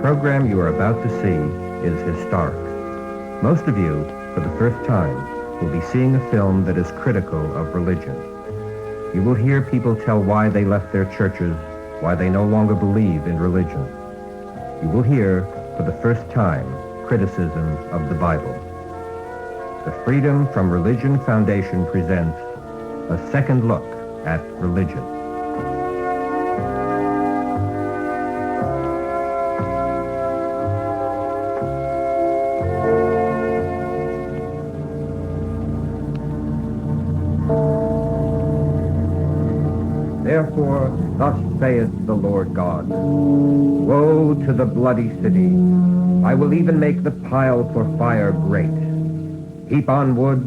program you are about to see is historic. Most of you, for the first time, will be seeing a film that is critical of religion. You will hear people tell why they left their churches, why they no longer believe in religion. You will hear, for the first time, criticism of the Bible. The Freedom from Religion Foundation presents a second look at religion. Therefore, thus saith the Lord God, woe to the bloody city! I will even make the pile for fire great. Heap on wood,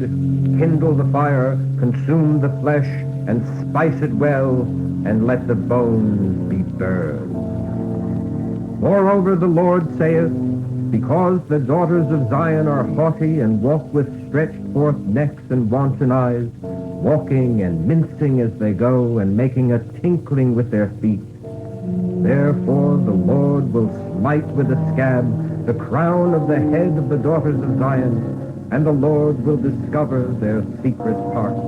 kindle the fire, consume the flesh, and spice it well, and let the bones be burned. Moreover, the Lord saith, because the daughters of Zion are haughty and walk with stretched forth necks and wanton eyes, walking and mincing as they go, and making a tinkling with their feet. Therefore the Lord will smite with a scab the crown of the head of the daughters of Zion, and the Lord will discover their secret parts.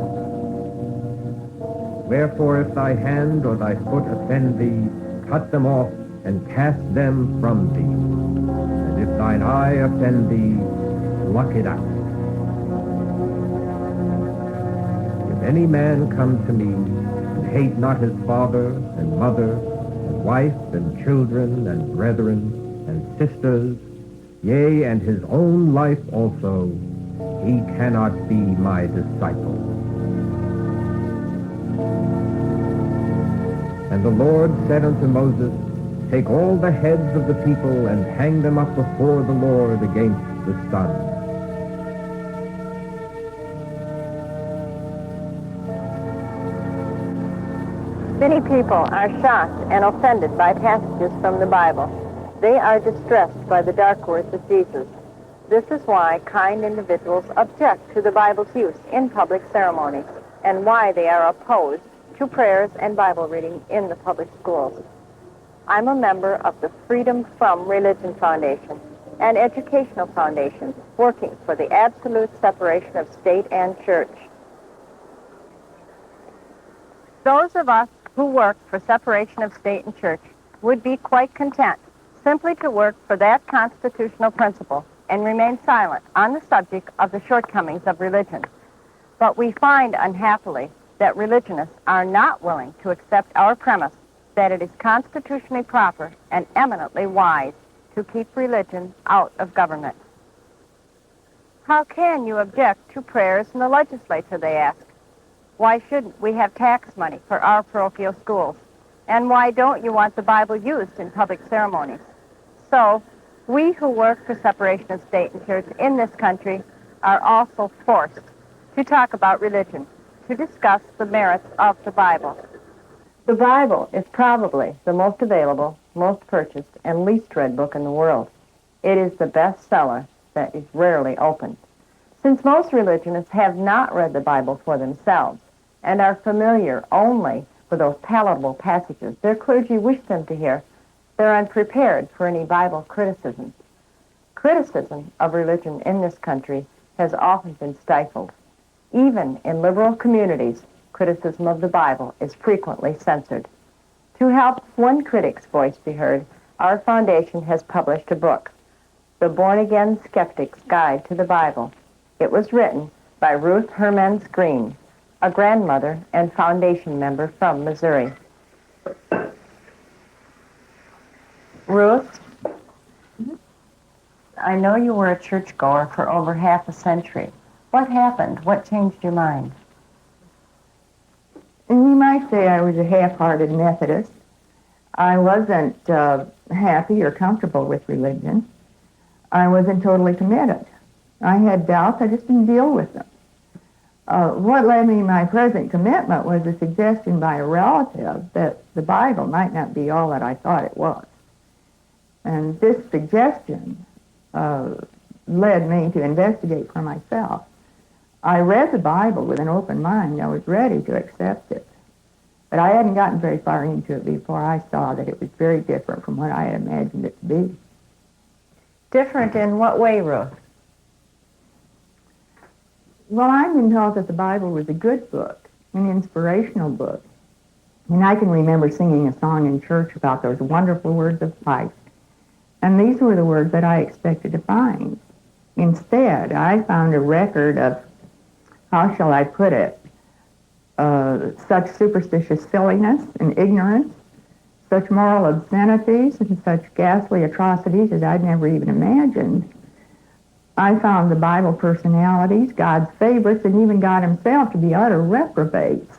Wherefore if thy hand or thy foot offend thee, cut them off, and cast them from thee. And if thine eye offend thee, pluck it out. Any man come to me and hate not his father and mother and wife and children and brethren and sisters, yea, and his own life also, he cannot be my disciple. And the Lord said unto Moses, take all the heads of the people and hang them up before the Lord against the sun. Many people are shocked and offended by passages from the Bible. They are distressed by the dark words of Jesus. This is why kind individuals object to the Bible's use in public ceremonies, and why they are opposed to prayers and Bible reading in the public schools. I'm a member of the Freedom from Religion Foundation, an educational foundation working for the absolute separation of state and church. Those of us who work for separation of state and church would be quite content simply to work for that constitutional principle and remain silent on the subject of the shortcomings of religion. But we find, unhappily, that religionists are not willing to accept our premise that it is constitutionally proper and eminently wise to keep religion out of government. How can you object to prayers in the legislature, they ask. Why shouldn't we have tax money for our parochial schools? And why don't you want the Bible used in public ceremonies? So, we who work for separation of state and church in this country are also forced to talk about religion, to discuss the merits of the Bible. The Bible is probably the most available, most purchased, and least read book in the world. It is the bestseller that is rarely opened. Since most religionists have not read the Bible for themselves, and are familiar only with those palatable passages their clergy wish them to hear, they're unprepared for any Bible criticism. Criticism of religion in this country has often been stifled. Even in liberal communities, criticism of the Bible is frequently censored. To help one critic's voice be heard, our foundation has published a book, The Born-Again Skeptic's Guide to the Bible. It was written by Ruth Hermans Green, a grandmother and foundation member from Missouri. Ruth, I know you were a churchgoer for over half a century. What happened? What changed your mind? You might say I was a half-hearted Methodist. I wasn't happy or comfortable with religion. I wasn't totally committed. I had doubts. I just didn't deal with them. What led me to my present commitment was a suggestion by a relative that the Bible might not be all that I thought it was. And this suggestion led me to investigate for myself. I read the Bible with an open mind. I was ready to accept it. But I hadn't gotten very far into it before I saw that it was very different from what I had imagined it to be. Different in what way, Ruth? Well, I've been taught that the Bible was a good book, an inspirational book. And I can remember singing a song in church about those wonderful words of life. And these were the words that I expected to find. Instead, I found a record of, how shall I put it, such superstitious silliness and ignorance, such moral obscenities and such ghastly atrocities as I'd never even imagined. I found the Bible personalities, God's favorites, and even God himself to be utter reprobates.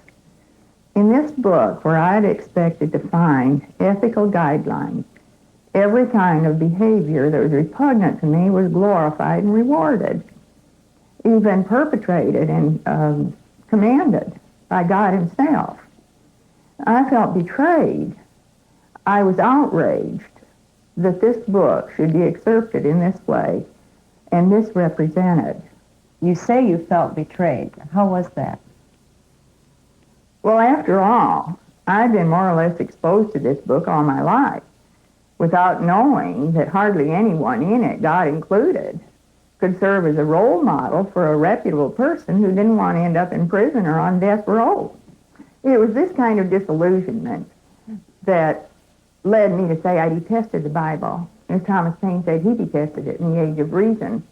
In this book, where I'd expected to find ethical guidelines, every kind of behavior that was repugnant to me was glorified and rewarded, even perpetrated and commanded by God himself. I felt betrayed. I was outraged that this book should be excerpted in this way and misrepresented. You say you felt betrayed. How was that? Well, after all, I'd been more or less exposed to this book all my life without knowing that hardly anyone in it, God included, could serve as a role model for a reputable person who didn't want to end up in prison or on death row. It was this kind of disillusionment that led me to say I detested the Bible. As Thomas Paine said, he detested it in the Age of Reason.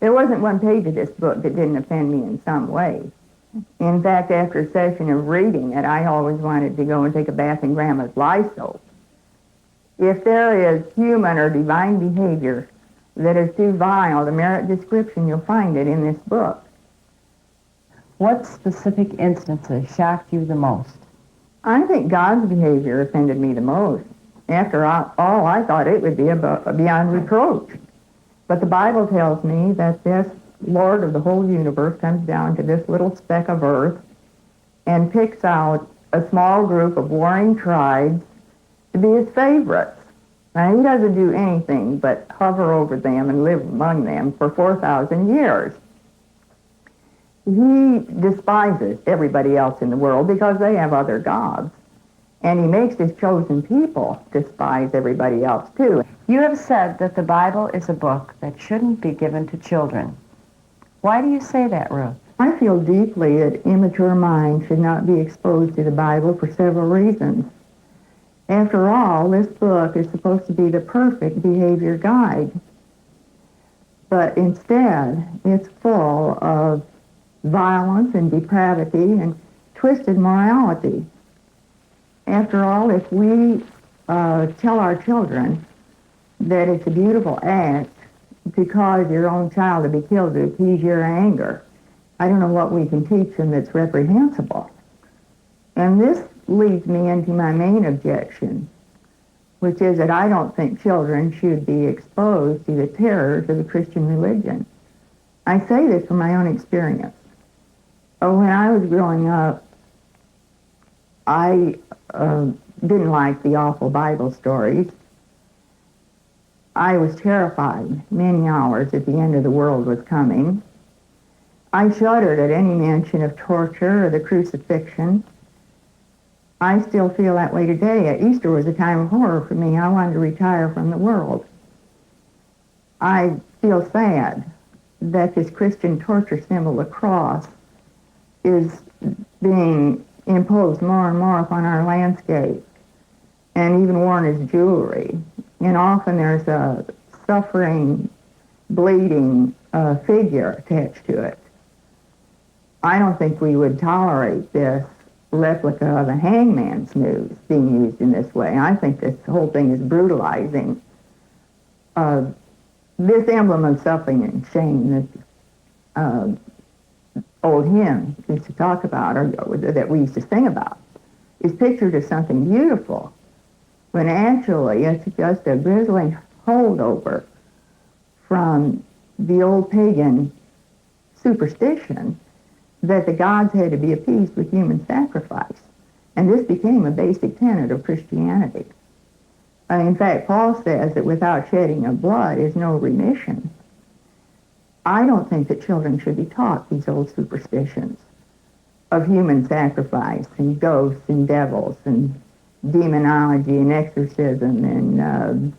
There wasn't one page of this book that didn't offend me in some way. In fact, after a session of reading it, I always wanted to go and take a bath in Grandma's Lysol. If there is human or divine behavior that is too vile to merit description, you'll find it in this book. What specific instances shocked you the most? I think God's behavior offended me the most. After all, I thought it would be beyond reproach. But the Bible tells me that this Lord of the whole universe comes down to this little speck of earth and picks out a small group of warring tribes to be his favorites. Now, he doesn't do anything but hover over them and live among them for 4,000 years. He despises everybody else in the world because they have other gods. And he makes his chosen people despise everybody else, too. You have said that the Bible is a book that shouldn't be given to children. Why do you say that, Ruth? I feel deeply that immature minds should not be exposed to the Bible for several reasons. After all, this book is supposed to be the perfect behavior guide. But instead, it's full of violence and depravity and twisted morality. After all, if we tell our children that it's a beautiful act to cause your own child to be killed to appease your anger, I don't know what we can teach them that's reprehensible. And this leads me into my main objection, which is that I don't think children should be exposed to the terrors of the Christian religion. I say this from my own experience. When I was growing up, I didn't like the awful Bible stories. I was terrified many hours at the end of the world was coming. I shuddered at any mention of torture or the crucifixion. I still feel that way today. Easter was a time of horror for me. I wanted to retire from the world. I feel sad that this Christian torture symbol, the cross, is being imposed more and more upon our landscape and even worn as jewelry. And often there's a suffering, bleeding figure attached to it. I don't think we would tolerate this replica of a hangman's noose being used in this way. I think this whole thing is brutalizing. This emblem of suffering and shame that old hymn used to talk about, or that we used to sing about, is pictured as something beautiful, when actually it's just a grisly holdover from the old pagan superstition that the gods had to be appeased with human sacrifice. And this became a basic tenet of Christianity. In fact, Paul says that without shedding of blood is no remission. I don't think that children should be taught these old superstitions of human sacrifice and ghosts and devils and demonology and exorcism and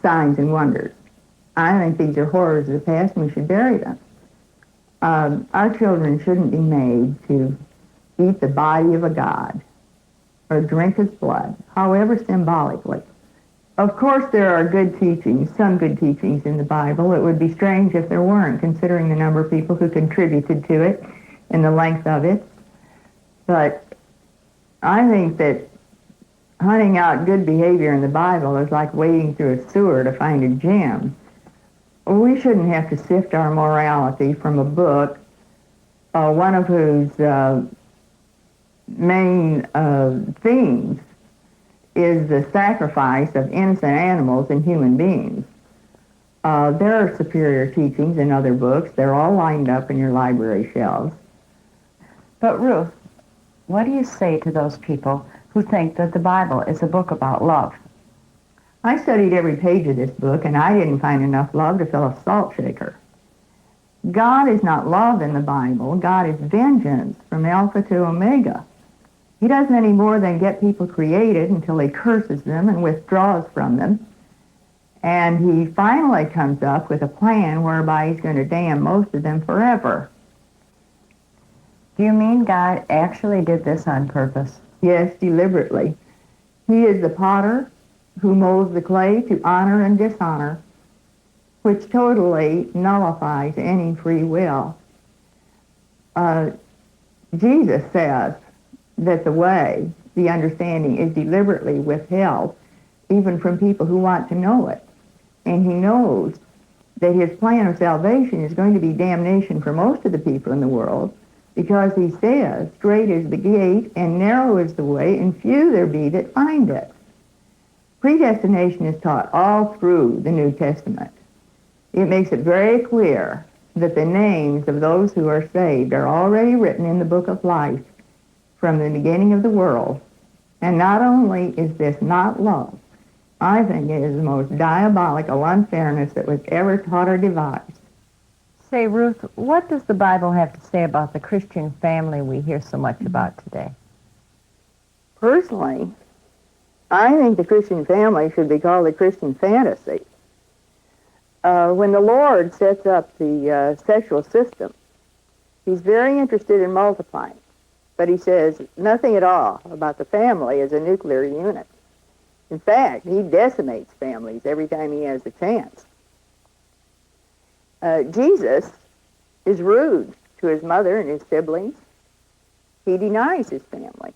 signs and wonders. I think these are horrors of the past and we should bury them. Our children shouldn't be made to eat the body of a god or drink his blood, however symbolically. Of course, there are good teachings, some good teachings in the Bible. It would be strange if there weren't, considering the number of people who contributed to it and the length of it. But I think that hunting out good behavior in the Bible is like wading through a sewer to find a gem. We shouldn't have to sift our morality from a book, one of whose main themes is the sacrifice of innocent animals and human beings. There are superior teachings in other books. They're all lined up in your library shelves. But Ruth, what do you say to those people who think that the Bible is a book about love? I studied every page of this book, and I didn't find enough love to fill a salt shaker. God is not love in the Bible. God is vengeance from Alpha to Omega. He doesn't any more than get people created until he curses them and withdraws from them. And he finally comes up with a plan whereby he's going to damn most of them forever. Do you mean God actually did this on purpose? Yes, deliberately. He is the potter who molds the clay to honor and dishonor, which totally nullifies any free will. Jesus says that the way, the understanding, is deliberately withheld even from people who want to know it. And he knows that his plan of salvation is going to be damnation for most of the people in the world, because he says, "Strait is the gate, and narrow is the way, and few there be that find it." Predestination is taught all through the New Testament. It makes it very clear that the names of those who are saved are already written in the book of life from the beginning of the world. And not only is this not love, I think it is the most diabolical unfairness that was ever taught or devised. Say, Ruth, what does the Bible have to say about the Christian family we hear so much about today? Personally, I think the Christian family should be called the Christian fantasy. When the Lord sets up the sexual system, he's very interested in multiplying, but he says nothing at all about the family as a nuclear unit. In fact, he decimates families every time he has a chance. Jesus is rude to his mother and his siblings. He denies his family.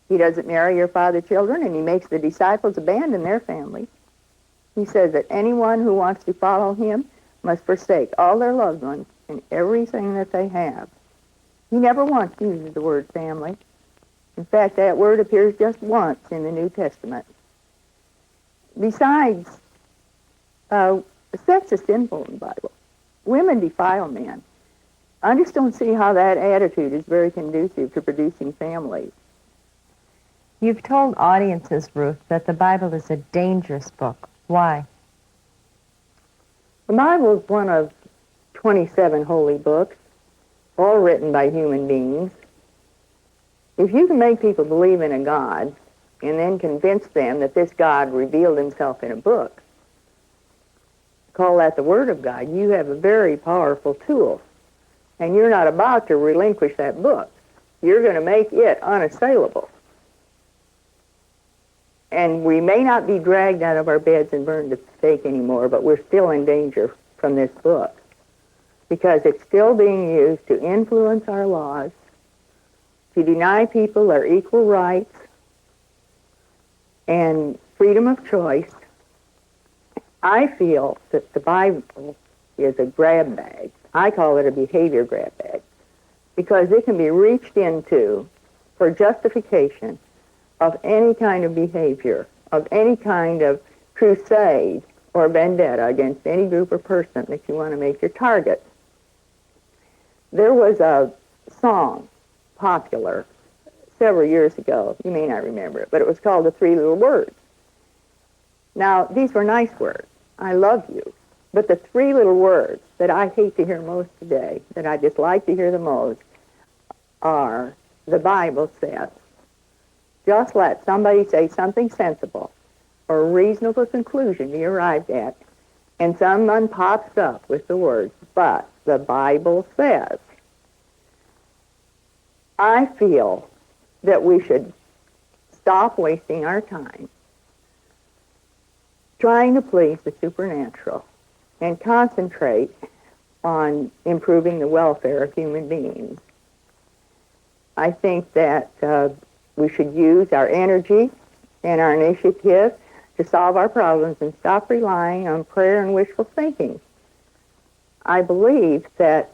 He doesn't marry your father's children, and he makes the disciples abandon their families. He says that anyone who wants to follow him must forsake all their loved ones and everything that they have. He never once uses the word family. In fact, that word appears just once in the New Testament. Besides, sex is sinful in the Bible. Women defile men. I just don't see how that attitude is very conducive to producing families. You've told audiences, Ruth, that the Bible is a dangerous book. Why? The Bible is one of 27 holy books, all written by human beings. If you can make people believe in a God and then convince them that this God revealed himself in a book, call that the Word of God, you have a very powerful tool. And you're not about to relinquish that book. You're going to make it unassailable. And we may not be dragged out of our beds and burned at the stake anymore, but we're still in danger from this book, because it's still being used to influence our laws, to deny people their equal rights and freedom of choice. I feel that the Bible is a grab bag. I call it a behavior grab bag, because it can be reached into for justification of any kind of behavior, of any kind of crusade or vendetta against any group or person that you want to make your target. There was a song popular several years ago. You may not remember it, but it was called The Three Little Words. Now, these were nice words. I love you. But the three little words that I hate to hear most today, that I dislike to hear the most, are, the Bible says. Just let somebody say something sensible or a reasonable conclusion be arrived at, and someone pops up with the words, "But the Bible says," I feel that we should stop wasting our time trying to please the supernatural and concentrate on improving the welfare of human beings. I think that we should use our energy and our initiative to solve our problems and stop relying on prayer and wishful thinking. I believe that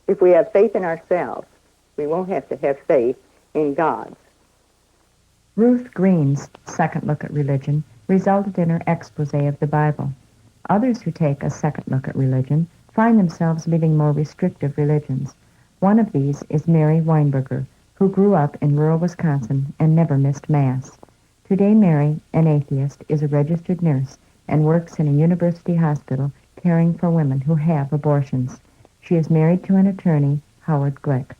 if we have faith in ourselves, we won't have to have faith in God. Ruth Green's second look at religion resulted in her expose of the Bible. Others who take a second look at religion find themselves living more restrictive religions. One of these is Mary Weinberger, who grew up in rural Wisconsin and never missed Mass. Today, Mary, an atheist, is a registered nurse and works in a university hospital caring for women who have abortions. She is married to an attorney, Howard Glick.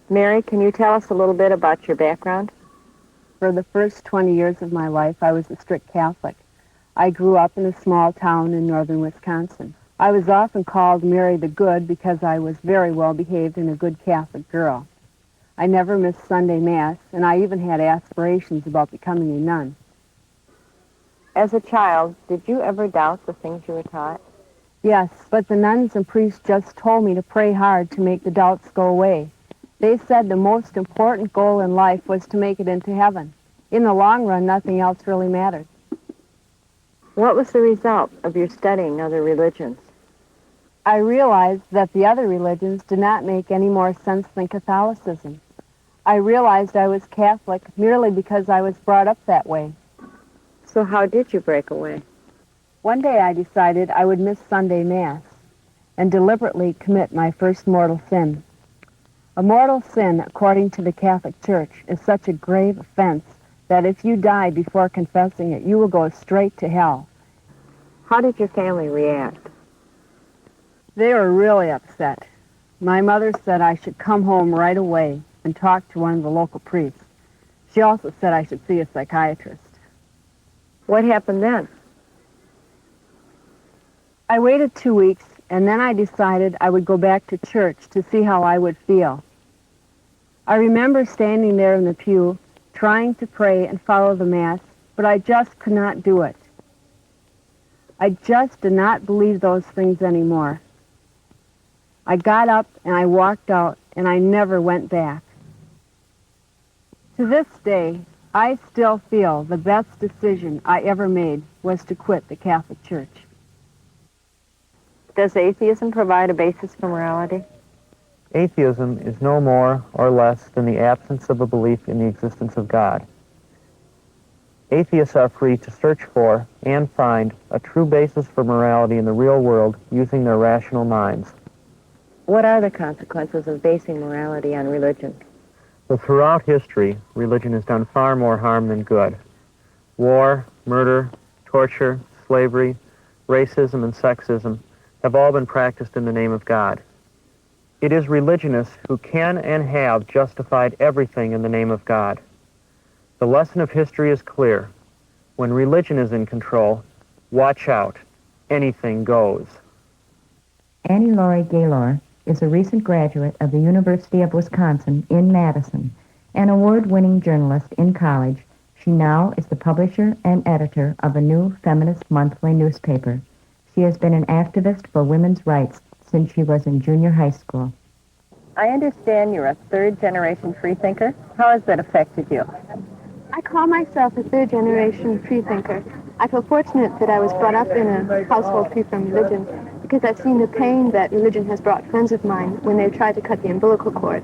Mary, can you tell us a little bit about your background? For the first 20 years of my life, I was a strict Catholic. I grew up in a small town in northern Wisconsin. I was often called Mary the Good because I was very well behaved and a good Catholic girl. I never missed Sunday Mass, and I even had aspirations about becoming a nun. As a child, did you ever doubt the things you were taught? Yes, but the nuns and priests just told me to pray hard to make the doubts go away. They said the most important goal in life was to make it into heaven. In the long run, nothing else really mattered. What was the result of your studying other religions? I realized that the other religions did not make any more sense than Catholicism. I realized I was Catholic merely because I was brought up that way. So how did you break away? One day I decided I would miss Sunday Mass and deliberately commit my first mortal sin. A mortal sin, according to the Catholic Church, is such a grave offense that if you die before confessing it, you will go straight to hell. How did your family react? They were really upset. My mother said I should come home right away and talk to one of the local priests. She also said I should see a psychiatrist. What happened then? I waited 2 weeks, and then I decided I would go back to church to see how I would feel. I remember standing there in the pew, trying to pray and follow the Mass, but I just could not do it. I just did not believe those things anymore. I got up and I walked out, and I never went back. To this day, I still feel the best decision I ever made was to quit the Catholic Church. Does atheism provide a basis for morality? Atheism is no more or less than the absence of a belief in the existence of God. Atheists are free to search for and find a true basis for morality in the real world using their rational minds. What are the consequences of basing morality on religion? Well, throughout history, religion has done far more harm than good. War, murder, torture, slavery, racism, and sexism have all been practiced in the name of God. It is religionists who can and have justified everything in the name of God. The lesson of history is clear. When religion is in control, watch out. Anything goes. Annie Laurie Gaylor is a recent graduate of the University of Wisconsin in Madison, an award-winning journalist in college. She now is the publisher and editor of a new feminist monthly newspaper. She has been an activist for women's rights since she was in junior high school. I understand you're a third-generation freethinker. How has that affected you? I call myself a third-generation freethinker. I feel fortunate that I was brought up in a household free from religion because I've seen the pain that religion has brought friends of mine when they've tried to cut the umbilical cord.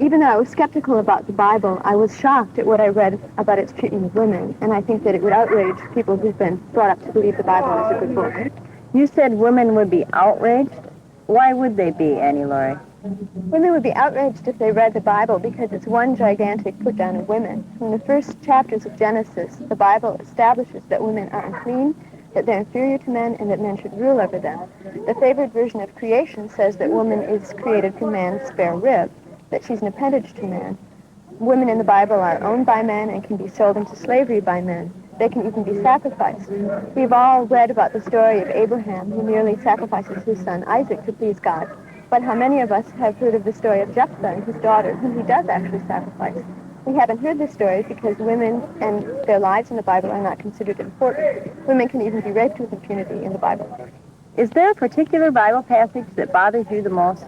Even though I was skeptical about the Bible, I was shocked at what I read about its treatment of women, and I think that it would outrage people who've been brought up to believe the Bible is a good book. You said women would be outraged. Why would they be, Annie Laurie? Women would be outraged if they read the Bible because it's one gigantic put-down of women. From the first chapters of Genesis, the Bible establishes that women are unclean, that they're inferior to men, and that men should rule over them. The favored version of creation says that woman is created from man's spare rib, that she's an appendage to man. Women in the Bible are owned by men and can be sold into slavery by men. they can even be sacrificed. We've all read about the story of Abraham, who merely sacrifices his son Isaac to please God. But how many of us have heard of the story of Jephthah and his daughter, whom he does actually sacrifice? We haven't heard this story because women and their lives in the Bible are not considered important. Women can even be raped with impunity in the Bible. Is there a particular Bible passage that bothers you the most?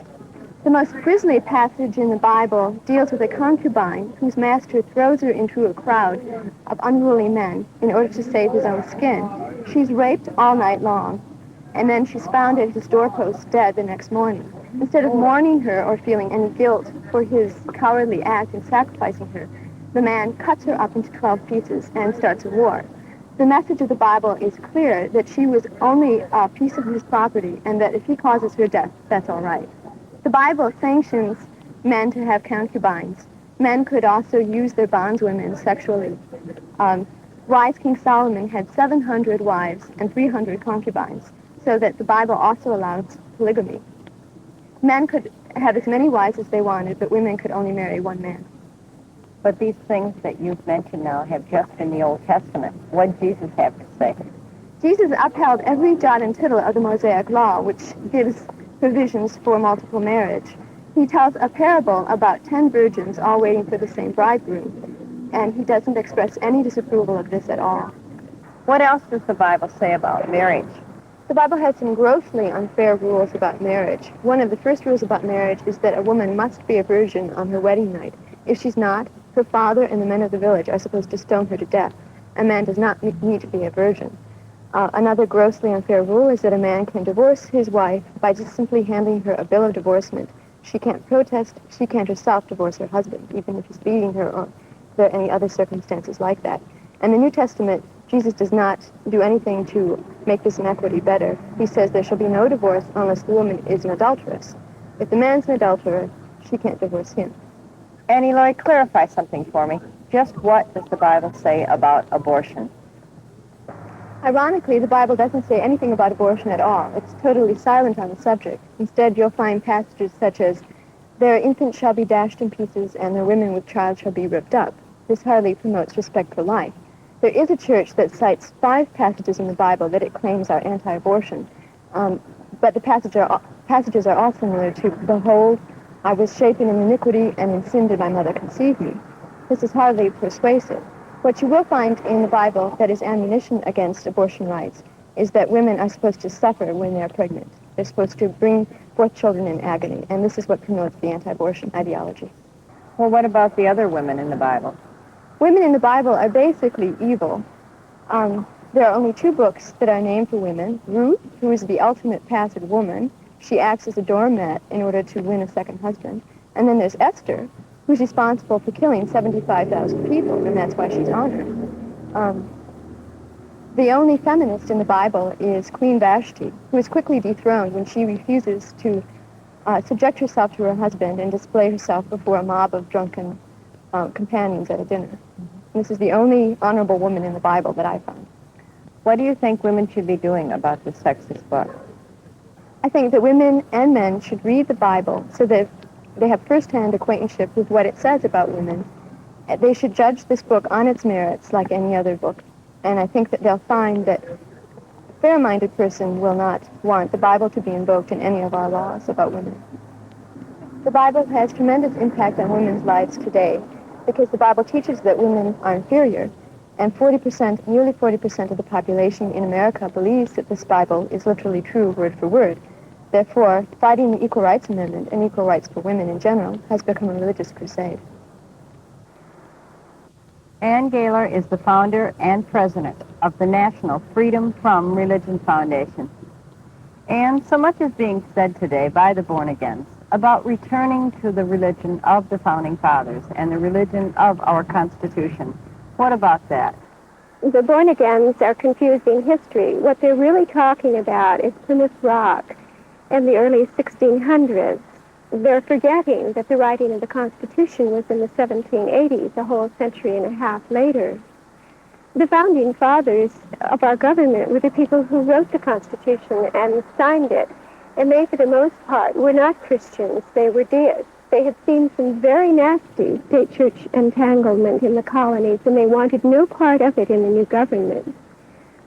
The most grisly passage in the Bible deals with a concubine whose master throws her into a crowd of unruly men in order to save his own skin. She's raped all night long, and then she's found at his doorpost dead the next morning. Instead of mourning her or feeling any guilt for his cowardly act in sacrificing her, the man cuts her up into 12 pieces and starts a war. The message of the Bible is clear that she was only a piece of his property and that if he causes her death, that's all right. The Bible sanctions men to have concubines. Men could also use their bondswomen sexually. Wise King Solomon had 700 wives and 300 concubines, so that the Bible also allows polygamy. Men could have as many wives as they wanted, but women could only marry one man. But these things that you've mentioned now have just in the Old Testament. What did Jesus have to say? Jesus upheld every jot and tittle of the Mosaic Law, which gives provisions for multiple marriage. He tells a parable about 10 virgins all waiting for the same bridegroom, and he doesn't express any disapproval of this at all. What else does the Bible say about marriage? The Bible has some grossly unfair rules about marriage. One of the first rules about marriage is that a woman must be a virgin on her wedding night. If she's not, her father and the men of the village are supposed to stone her to death. A man does not need to be a virgin. Another grossly unfair rule is that a man can divorce his wife by just simply handing her a bill of divorcement. She can't protest. She can't herself divorce her husband, even if he's beating her or there are any other circumstances like that. In the New Testament, Jesus does not do anything to make this inequity better. He says there shall be no divorce unless the woman is an adulteress. If the man's an adulterer, she can't divorce him. Annie Lloyd, clarify something for me. Just what does the Bible say about abortion? Ironically, the Bible doesn't say anything about abortion at all. It's totally silent on the subject. Instead, you'll find passages such as, their infants shall be dashed in pieces and their women with child shall be ripped up. This hardly promotes respect for life. There is a church that cites 5 passages in the Bible that it claims are anti-abortion, but the passages are all similar to, behold, I was shapen in iniquity, and in sin did my mother conceive me. This is hardly persuasive. What you will find in the Bible that is ammunition against abortion rights is that women are supposed to suffer when they're pregnant. They're supposed to bring forth children in agony, and this is what promotes the anti-abortion ideology. Well, what about the other women in the Bible? Women in the Bible are basically evil. There are only 2 books that are named for women. Ruth, who is the ultimate passive woman. She acts as a doormat in order to win a second husband. And then there's Esther, who's responsible for killing 75,000 people, and that's why she's honored. The only feminist in the Bible is Queen Vashti, who is quickly dethroned when she refuses to subject herself to her husband and display herself before a mob of drunken companions at a dinner. This is the only honorable woman in the Bible that I found. What do you think women should be doing about this sexist book? I think that women and men should read the Bible so that they have first-hand acquaintanceship with what it says about women. They should judge this book on its merits like any other book. And I think that they'll find that a fair-minded person will not want the Bible to be invoked in any of our laws about women. The Bible has tremendous impact on women's lives today because the Bible teaches that women are inferior, and nearly 40% of the population in America believes that this Bible is literally true word for word. Therefore, fighting the Equal Rights Amendment and equal rights for women in general has become a religious crusade. Ann Gaylor is the founder and president of the National Freedom from Religion Foundation. And so much is being said today by the born-agains about returning to the religion of the Founding Fathers and the religion of our Constitution. What about that? The born-agains are confusing history. What they're really talking about is Plymouth Rock in the early 1600s. They're forgetting that the writing of the Constitution was in the 1780s, a whole century and a half later. The Founding Fathers of our government were the people who wrote the Constitution and signed it. And they, for the most part, were not Christians. They were deists. they had seen some very nasty state-church entanglement in the colonies, and they wanted no part of it in the new government.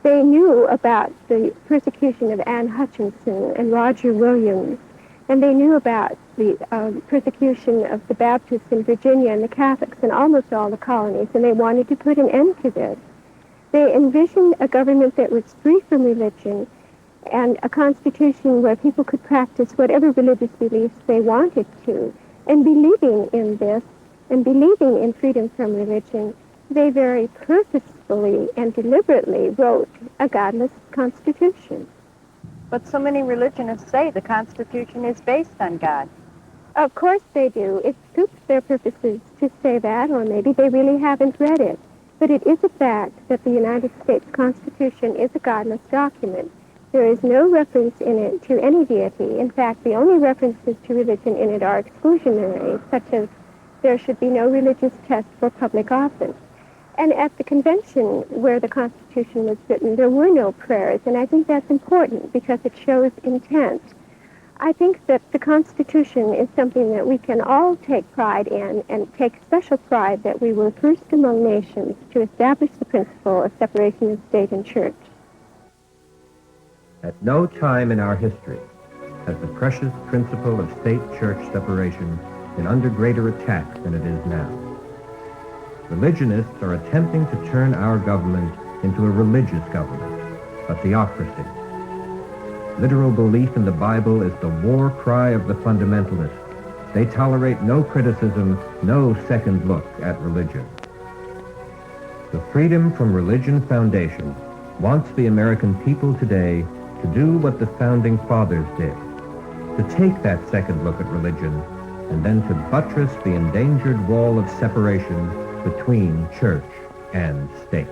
They knew about the persecution of Anne Hutchinson and Roger Williams, and they knew about the persecution of the Baptists in Virginia and the Catholics in almost all the colonies, and they wanted to put an end to this. They envisioned a government that was free from religion and a constitution where people could practice whatever religious beliefs they wanted to. And believing in this, and believing in freedom from religion, they very purposefully and deliberately wrote a godless constitution. But so many religionists say the Constitution is based on God. Of course they do. It suits their purposes to say that, or maybe they really haven't read it. But it is a fact that the United States Constitution is a godless document. There is no reference in it to any deity. In fact, the only references to religion in it are exclusionary, such as there should be no religious test for public office. And at the convention where the Constitution was written, there were no prayers, and I think that's important because it shows intent. I think that the Constitution is something that we can all take pride in, and take special pride that we were first among nations to establish the principle of separation of state and church. At no time in our history has the precious principle of state-church separation been under greater attack than it is now. Religionists are attempting to turn our government into a religious government, a theocracy. Literal belief in the Bible is the war cry of the fundamentalists. They tolerate no criticism, no second look at religion. The Freedom from Religion Foundation wants the American people today to do what the Founding Fathers did, to take that second look at religion and then to buttress the endangered wall of separation between church and state.